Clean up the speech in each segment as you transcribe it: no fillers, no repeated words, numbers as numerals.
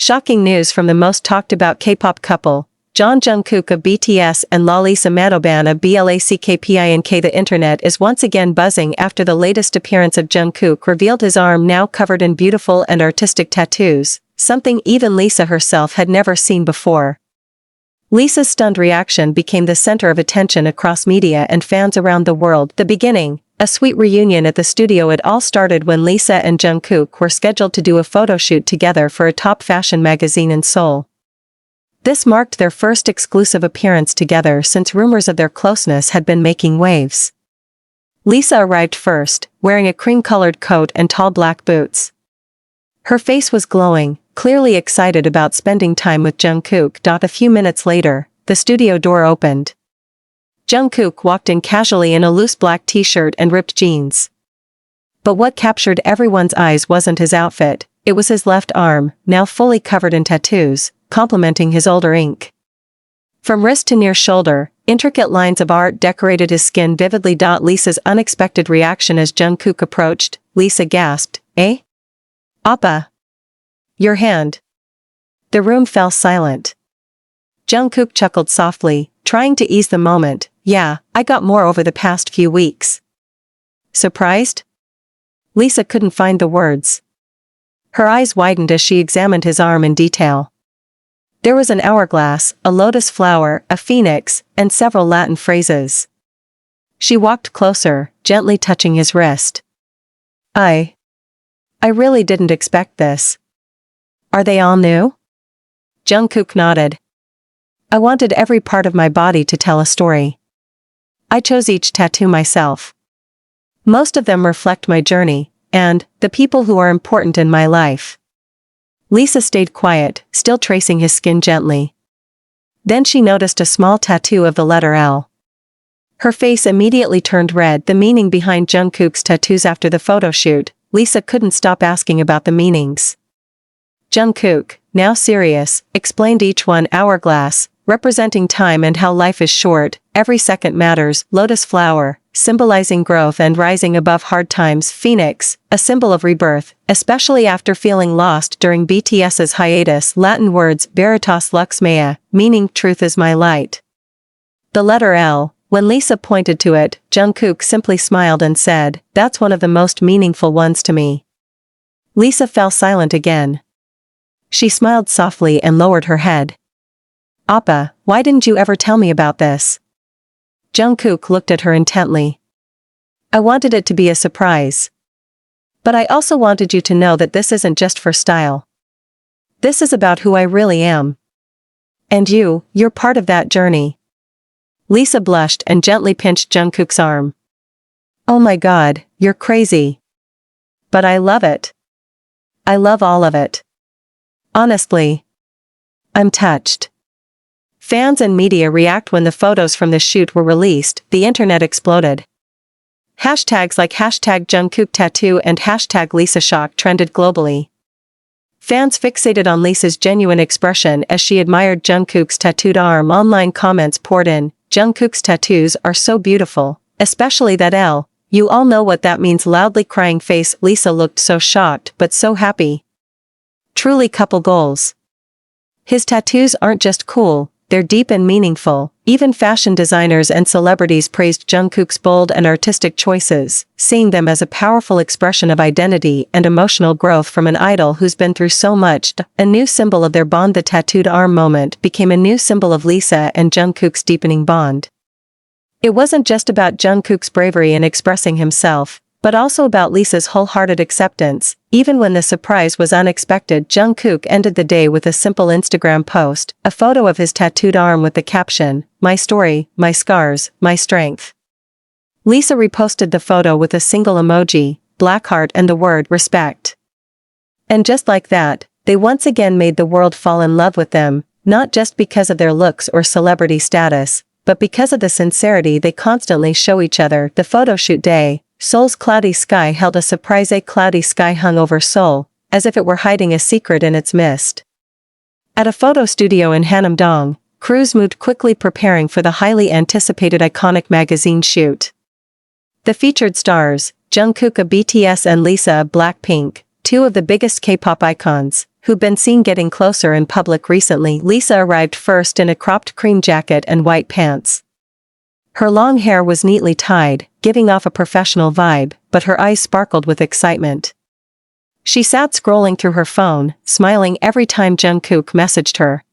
Shocking news from the most talked about K-pop couple, Jungkook of BTS and Lisa Manoban of BLACKPINK. The internet is once again buzzing after the latest appearance of Jungkook revealed his arm now covered in beautiful and artistic tattoos, something even Lisa herself had never seen before. Lisa's stunned reaction became the center of attention across media and fans around the world. The beginning, a sweet reunion at the studio. It all started when Lisa and Jungkook were scheduled to do a photo shoot together for a top fashion magazine in Seoul. This marked their first exclusive appearance together since rumors of their closeness had been making waves. Lisa arrived first, wearing a cream-colored coat and tall black boots. Her face was glowing, clearly excited about spending time with Jungkook. A few minutes later, the studio door opened. Jungkook walked in casually in a loose black t-shirt and ripped jeans. But what captured everyone's eyes wasn't his outfit, it was his left arm, now fully covered in tattoos, complementing his older ink. From wrist to near shoulder, intricate lines of art decorated his skin vividly. Lisa's unexpected reaction as Jungkook approached, Lisa gasped, "Eh? Oppa? Your hand." The room fell silent. Jungkook chuckled softly, trying to ease the moment. "Yeah, I got more over the past few weeks." Surprised? Lisa couldn't find the words. Her eyes widened as she examined his arm in detail. There was an hourglass, a lotus flower, a phoenix, and several Latin phrases. She walked closer, gently touching his wrist. I really didn't expect this. Are they all new?" Jungkook nodded. "I wanted every part of my body to tell a story. I chose each tattoo myself. Most of them reflect my journey, and the people who are important in my life." Lisa stayed quiet, still tracing his skin gently. Then she noticed a small tattoo of the letter L. Her face immediately turned red. The meaning behind Jungkook's tattoos. After the photo shoot, Lisa couldn't stop asking about the meanings. Jungkook, now serious, explained each one. Hourglass, representing time and how life is short, every second matters. Lotus flower, symbolizing growth and rising above hard times. Phoenix, a symbol of rebirth, especially after feeling lost during BTS's hiatus. Latin words, Veritas Lux Mea, meaning truth is my light. The letter L, when Lisa pointed to it, Jungkook simply smiled and said, "That's one of the most meaningful ones to me." Lisa fell silent again. She smiled softly and lowered her head. "Oppa, why didn't you ever tell me about this?" Jungkook looked at her intently. "I wanted it to be a surprise. But I also wanted you to know that this isn't just for style. This is about who I really am. And you're part of that journey." Lisa blushed and gently pinched Jungkook's arm. "Oh my God, you're crazy. But I love it. I love all of it. Honestly. I'm touched." Fans and media react when the photos from the shoot were released. The internet exploded. Hashtags like #Jungkook tattoo and #LisaShock trended globally. Fans fixated on Lisa's genuine expression as she admired Jungkook's tattooed arm. Online comments poured in, "Jungkook's tattoos are so beautiful, especially that L. You all know what that means." Loudly crying face. Lisa looked so shocked but so happy. Truly couple goals. His tattoos aren't just cool, they're deep and meaningful. Even fashion designers and celebrities praised Jungkook's bold and artistic choices, seeing them as a powerful expression of identity and emotional growth from an idol who's been through so much. A new symbol of their bond. The tattooed arm moment became a new symbol of Lisa and Jungkook's deepening bond. It wasn't just about Jungkook's bravery in expressing himself, but also about Lisa's wholehearted acceptance. Even when the surprise was unexpected, Jungkook ended the day with a simple Instagram post, a photo of his tattooed arm with the caption, "My story, my scars, my strength." Lisa reposted the photo with a single emoji, black heart and the word respect. And just like that, they once again made the world fall in love with them, not just because of their looks or celebrity status, but because of the sincerity they constantly show each other. The photo shoot day, Seoul's cloudy sky held a surprise. A cloudy sky hung over Seoul, as if it were hiding a secret in its mist. At a photo studio in Hanam-dong, crews moved quickly preparing for the highly anticipated iconic magazine shoot. The featured stars, Jungkook of BTS and Lisa of Blackpink, two of the biggest K-pop icons, who'd been seen getting closer in public recently. Lisa arrived first in a cropped cream jacket and white pants. Her long hair was neatly tied, giving off a professional vibe, but her eyes sparkled with excitement. She sat scrolling through her phone, smiling every time Jungkook messaged her.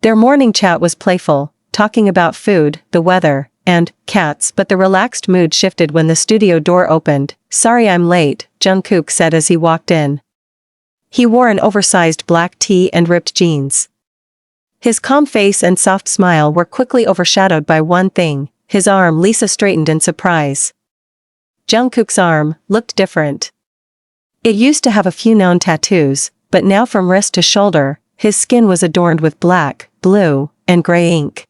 Their morning chat was playful, talking about food, the weather, and cats, but the relaxed mood shifted when the studio door opened. "Sorry I'm late," Jungkook said as he walked in. He wore an oversized black tee and ripped jeans. His calm face and soft smile were quickly overshadowed by one thing, his arm. Lisa straightened in surprise. Jungkook's arm looked different. It used to have a few known tattoos, but now from wrist to shoulder, his skin was adorned with black, blue, and gray ink.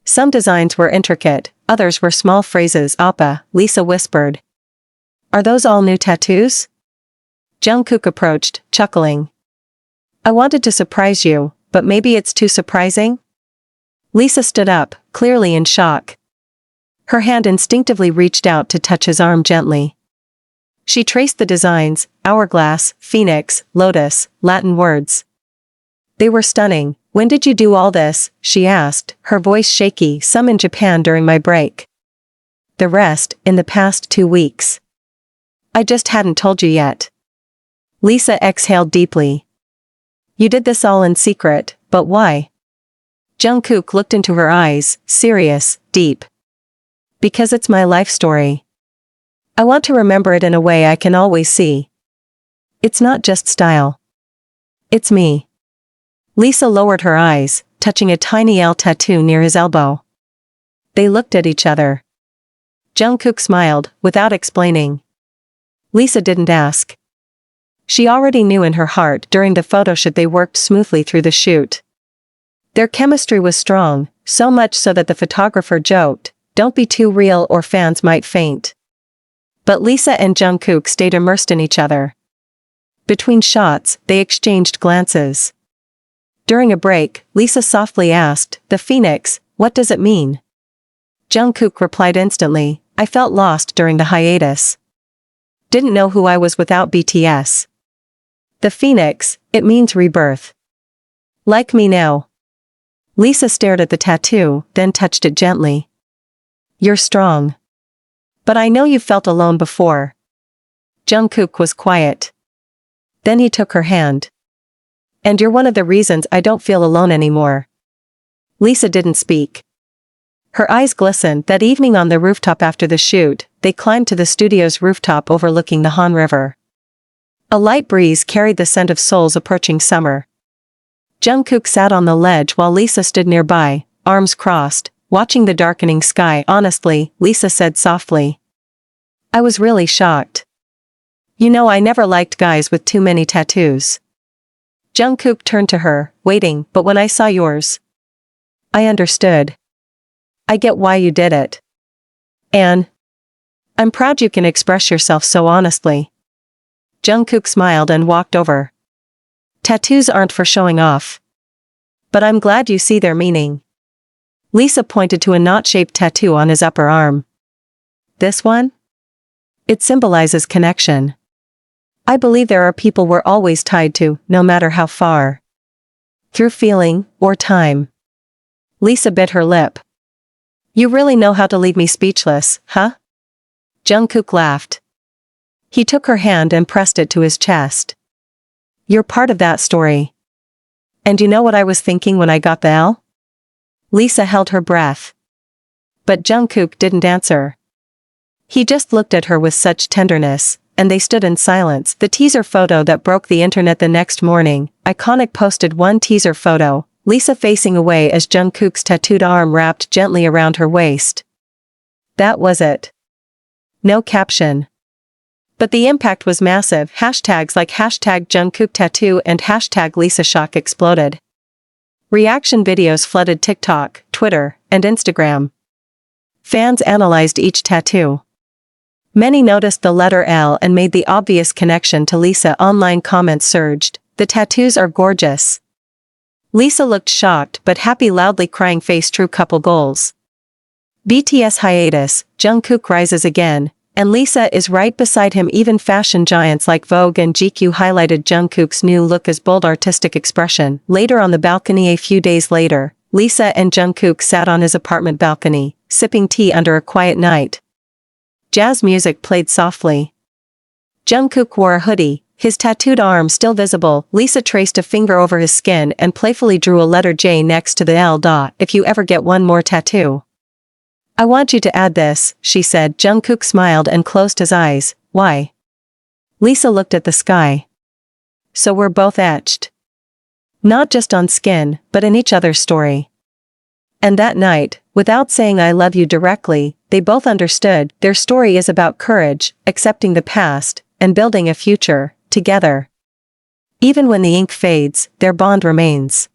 Some designs were intricate, others were small phrases. "Oppa," Lisa whispered. "Are those all new tattoos?" Jungkook approached, chuckling. "I wanted to surprise you, but maybe it's too surprising?" Lisa stood up, clearly in shock. Her hand instinctively reached out to touch his arm gently. She traced the designs: hourglass, phoenix, lotus, Latin words. They were stunning. "When did you do all this?" she asked, her voice shaky. "Some in Japan during my break. The rest, in the past 2 weeks. I just hadn't told you yet." Lisa exhaled deeply. "You did this all in secret, but why?" Jungkook looked into her eyes, serious, deep. "Because it's my life story. I want to remember it in a way I can always see. It's not just style. It's me." Lisa lowered her eyes, touching a tiny L tattoo near his elbow. They looked at each other. Jungkook smiled, without explaining. Lisa didn't ask. She already knew in her heart. During the photoshoot they worked smoothly through the shoot. Their chemistry was strong, so much so that the photographer joked, "Don't be too real or fans might faint." But Lisa and Jungkook stayed immersed in each other. Between shots, they exchanged glances. During a break, Lisa softly asked, "The phoenix, what does it mean?" Jungkook replied instantly, "I felt lost during the hiatus. Didn't know who I was without BTS. The phoenix, it means rebirth. Like me now." Lisa stared at the tattoo, then touched it gently. "You're strong. But I know you felt alone before." Jungkook was quiet. Then he took her hand. "And you're one of the reasons I don't feel alone anymore." Lisa didn't speak. Her eyes glistened. That evening on the rooftop after the shoot, they climbed to the studio's rooftop overlooking the Han River. A light breeze carried the scent of souls approaching summer. Jungkook sat on the ledge while Lisa stood nearby, arms crossed, watching the darkening sky. "Honestly," Lisa said softly, "I was really shocked. You know, I never liked guys with too many tattoos." Jungkook turned to her, waiting, "But when I saw yours, I understood. I get why you did it. And I'm proud you can express yourself so honestly." Jungkook smiled and walked over. "Tattoos aren't for showing off. But I'm glad you see their meaning." Lisa pointed to a knot-shaped tattoo on his upper arm. "This one? It symbolizes connection. I believe there are people we're always tied to, no matter how far. Through feeling, or time." Lisa bit her lip. "You really know how to leave me speechless, huh?" Jungkook laughed. He took her hand and pressed it to his chest. "You're part of that story. And you know what I was thinking when I got the L?" Lisa held her breath. But Jungkook didn't answer. He just looked at her with such tenderness, and they stood in silence. The teaser photo that broke the internet the next morning, Iconic posted one teaser photo, Lisa facing away as Jungkook's tattooed arm wrapped gently around her waist. That was it. No caption. But the impact was massive. Hashtags like #JungkookTattoo and #LisaShock exploded. Reaction videos flooded TikTok, Twitter, and Instagram. Fans analyzed each tattoo. Many noticed the letter L and made the obvious connection to Lisa. Online comments surged, "The tattoos are gorgeous." Lisa looked shocked but happy, loudly crying face true couple goals. BTS hiatus, Jungkook rises again, And Lisa is right beside him. Even fashion giants like Vogue and GQ highlighted Jungkook's new look as bold artistic expression. Later on the balcony a few days later, Lisa and Jungkook sat on his apartment balcony, sipping tea under a quiet night. Jazz music played softly. Jungkook wore a hoodie, his tattooed arm still visible. Lisa traced a finger over his skin and playfully drew a letter J next to the L. If you ever get one more tattoo, I want you to add this, she said. Jungkook smiled and closed his eyes. Why? Lisa looked at the sky. So we're both etched. Not just on skin, but in each other's story. And that night, without saying I love you directly, they both understood their story is about courage, accepting the past, and building a future, together. Even when the ink fades, their bond remains.